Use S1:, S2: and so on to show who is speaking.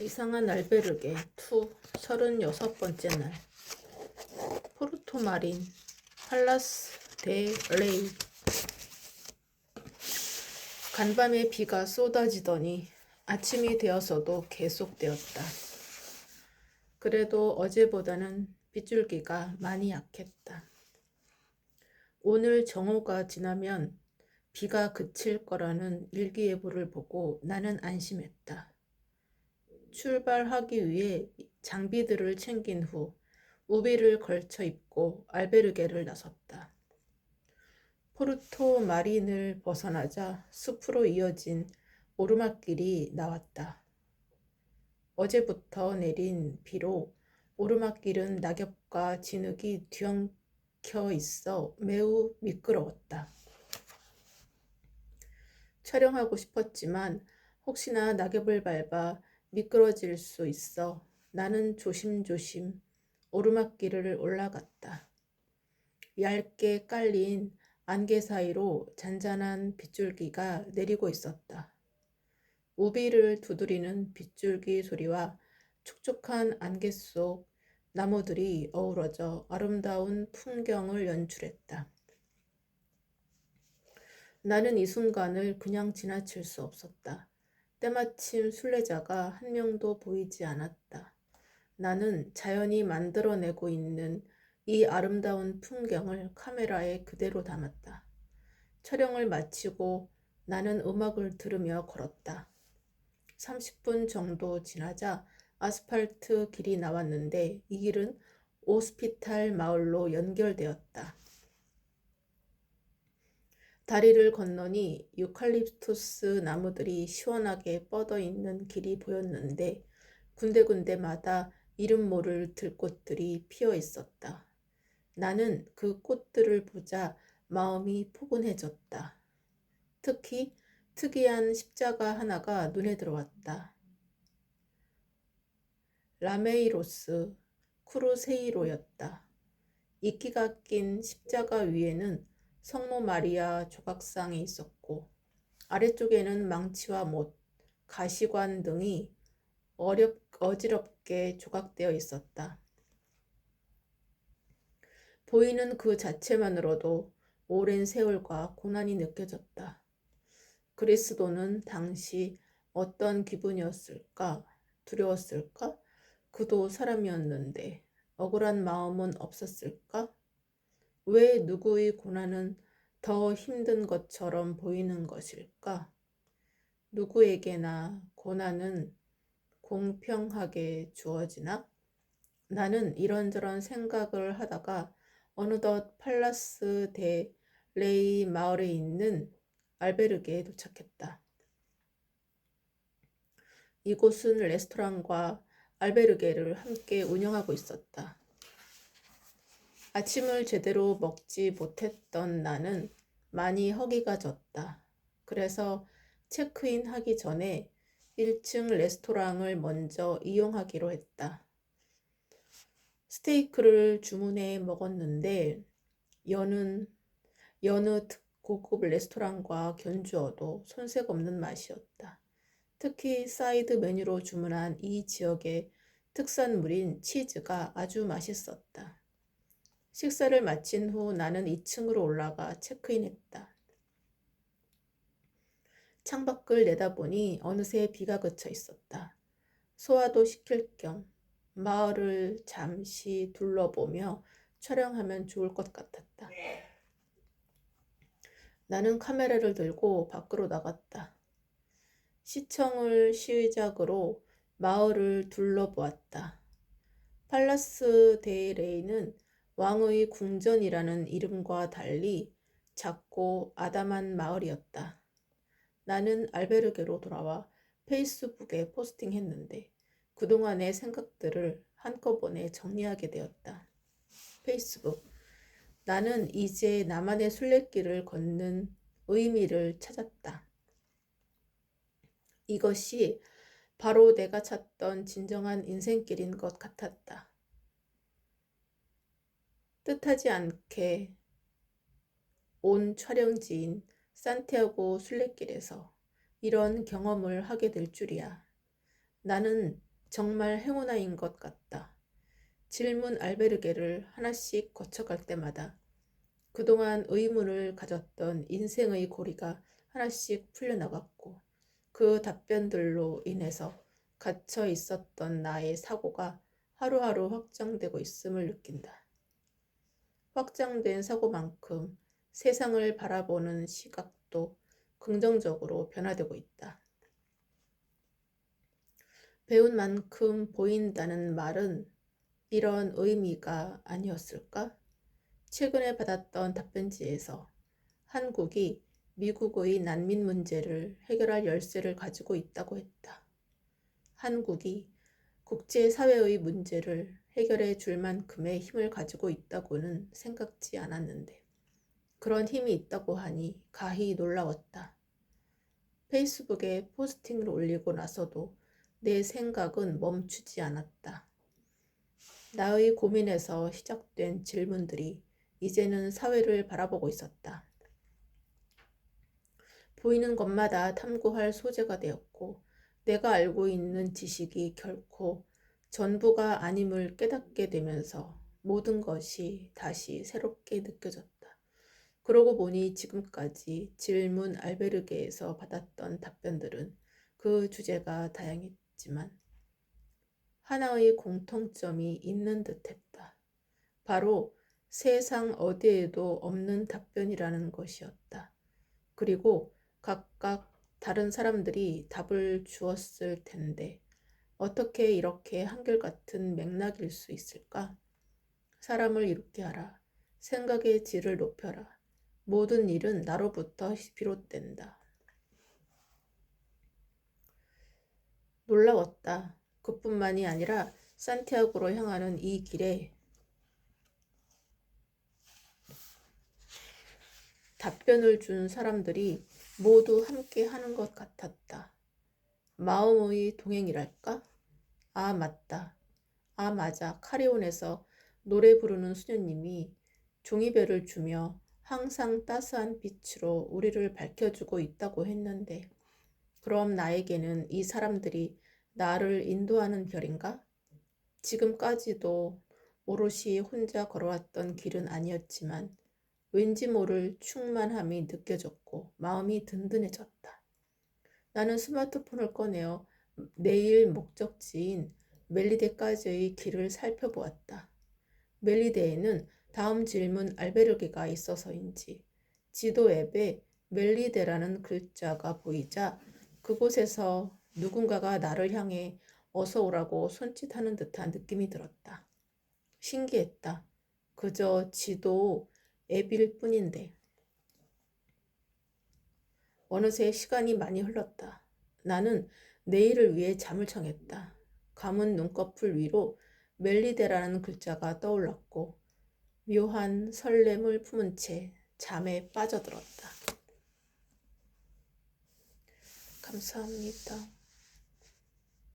S1: 이상한 알베르게 36번째 날. 포르토마린 팔라스 데 레이. 간밤에 비가 쏟아지더니 아침이 되어서도 계속되었다. 그래도 어제보다는 빗줄기가 많이 약했다. 오늘 정오가 지나면 비가 그칠 거라는 일기예보를 보고 나는 안심했다. 출발하기 위해 장비들을 챙긴 후 우비를 걸쳐 입고 알베르게를 나섰다. 포르토 마린을 벗어나자 숲으로 이어진 오르막길이 나왔다. 어제부터 내린 비로 오르막길은 낙엽과 진흙이 뒤엉켜 있어 매우 미끄러웠다. 촬영하고 싶었지만 혹시나 낙엽을 밟아 미끄러질 수 있어 나는 조심조심 오르막길을 올라갔다. 얇게 깔린 안개 사이로 잔잔한 빗줄기가 내리고 있었다. 우비를 두드리는 빗줄기 소리와 촉촉한 안개 속 나무들이 어우러져 아름다운 풍경을 연출했다. 나는 이 순간을 그냥 지나칠 수 없었다. 때마침 순례자가 한 명도 보이지 않았다. 나는 자연이 만들어내고 있는 이 아름다운 풍경을 카메라에 그대로 담았다. 촬영을 마치고 나는 음악을 들으며 걸었다. 30분 정도 지나자 아스팔트 길이 나왔는데 이 길은 오스피탈 마을로 연결되었다. 다리를 건너니 유칼립투스 나무들이 시원하게 뻗어 있는 길이 보였는데 군데군데마다 이름 모를 들꽃들이 피어 있었다. 나는 그 꽃들을 보자 마음이 포근해졌다. 특히 특이한 십자가 하나가 눈에 들어왔다. 라메이로스 크루세이로였다. 이끼가 낀 십자가 위에는 성모 마리아 조각상이 있었고 아래쪽에는 망치와 못, 가시관 등이 어지럽게 조각되어 있었다. 보이는 그 자체만으로도 오랜 세월과 고난이 느껴졌다. 그리스도는 당시 어떤 기분이었을까? 두려웠을까? 그도 사람이었는데 억울한 마음은 없었을까? 왜 누구의 고난은 더 힘든 것처럼 보이는 것일까? 누구에게나 고난은 공평하게 주어지나? 나는 이런저런 생각을 하다가 어느덧 팔라스 데 레이 마을에 있는 알베르게에 도착했다. 이곳은 레스토랑과 알베르게를 함께 운영하고 있었다. 아침을 제대로 먹지 못했던 나는 많이 허기가 졌다. 그래서 체크인 하기 전에 1층 레스토랑을 먼저 이용하기로 했다. 스테이크를 주문해 먹었는데 여느 고급 레스토랑과 견주어도 손색 없는 맛이었다. 특히 사이드 메뉴로 주문한 이 지역의 특산물인 치즈가 아주 맛있었다. 식사를 마친 후 나는 2층으로 올라가 체크인했다. 창밖을 내다보니 어느새 비가 그쳐 있었다. 소화도 시킬 겸 마을을 잠시 둘러보며 촬영하면 좋을 것 같았다. 나는 카메라를 들고 밖으로 나갔다. 시청을 시작으로 마을을 둘러보았다. 팔라스 데 레이는 왕의 궁전이라는 이름과 달리 작고 아담한 마을이었다. 나는 알베르게로 돌아와 페이스북에 포스팅했는데 그동안의 생각들을 한꺼번에 정리하게 되었다. 페이스북. 나는 이제 나만의 순례길을 걷는 의미를 찾았다. 이것이 바로 내가 찾던 진정한 인생길인 것 같았다. 뜻하지 않게 온 촬영지인 산티아고 순례길에서 이런 경험을 하게 될 줄이야. 나는 정말 행운아인 것 같다. 질문 알베르게를 하나씩 거쳐갈 때마다 그동안 의문을 가졌던 인생의 고리가 하나씩 풀려나갔고 그 답변들로 인해서 갇혀 있었던 나의 사고가 하루하루 확장되고 있음을 느낀다. 확장된 사고만큼 세상을 바라보는 시각도 긍정적으로 변화되고 있다. 배운 만큼 보인다는 말은 이런 의미가 아니었을까? 최근에 받았던 답변지에서 한국이 미국의 난민 문제를 해결할 열쇠를 가지고 있다고 했다. 한국이 국제사회의 문제를 해결해 줄 만큼의 힘을 가지고 있다고는 생각지 않았는데 그런 힘이 있다고 하니 가히 놀라웠다. 페이스북에 포스팅을 올리고 나서도 내 생각은 멈추지 않았다. 나의 고민에서 시작된 질문들이 이제는 사회를 바라보고 있었다. 보이는 것마다 탐구할 소재가 되었고 내가 알고 있는 지식이 결코 전부가 아님을 깨닫게 되면서 모든 것이 다시 새롭게 느껴졌다. 그러고 보니 지금까지 질문 알베르게에서 받았던 답변들은 그 주제가 다양했지만 하나의 공통점이 있는 듯했다. 바로 세상 어디에도 없는 답변이라는 것이었다. 그리고 각각 다른 사람들이 답을 주었을 텐데 어떻게 이렇게 한결같은 맥락일 수 있을까? 사람을 이롭게 하라. 생각의 질을 높여라. 모든 일은 나로부터 비롯된다. 놀라웠다. 그뿐만이 아니라 산티아고로 향하는 이 길에 답변을 준 사람들이 모두 함께 하는 것 같았다. 마음의 동행이랄까? 아, 맞다. 아, 맞아. 카리온에서 노래 부르는 수녀님이 종이배를 주며 항상 따스한 빛으로 우리를 밝혀주고 있다고 했는데 그럼 나에게는 이 사람들이 나를 인도하는 별인가? 지금까지도 오롯이 혼자 걸어왔던 길은 아니었지만 왠지 모를 충만함이 느껴졌고 마음이 든든해졌다. 나는 스마트폰을 꺼내어 내일 목적지인 멜리데까지의 길을 살펴보았다. 멜리데에는 다음 질문 알베르게가 있어서인지 지도 앱에 멜리데라는 글자가 보이자 그곳에서 누군가가 나를 향해 어서 오라고 손짓하는 듯한 느낌이 들었다. 신기했다. 그저 지도 앱일 뿐인데. 어느새 시간이 많이 흘렀다. 나는 내일을 위해 잠을 청했다. 감은 눈꺼풀 위로 멜리데라는 글자가 떠올랐고 묘한 설렘을 품은 채 잠에 빠져들었다. 감사합니다.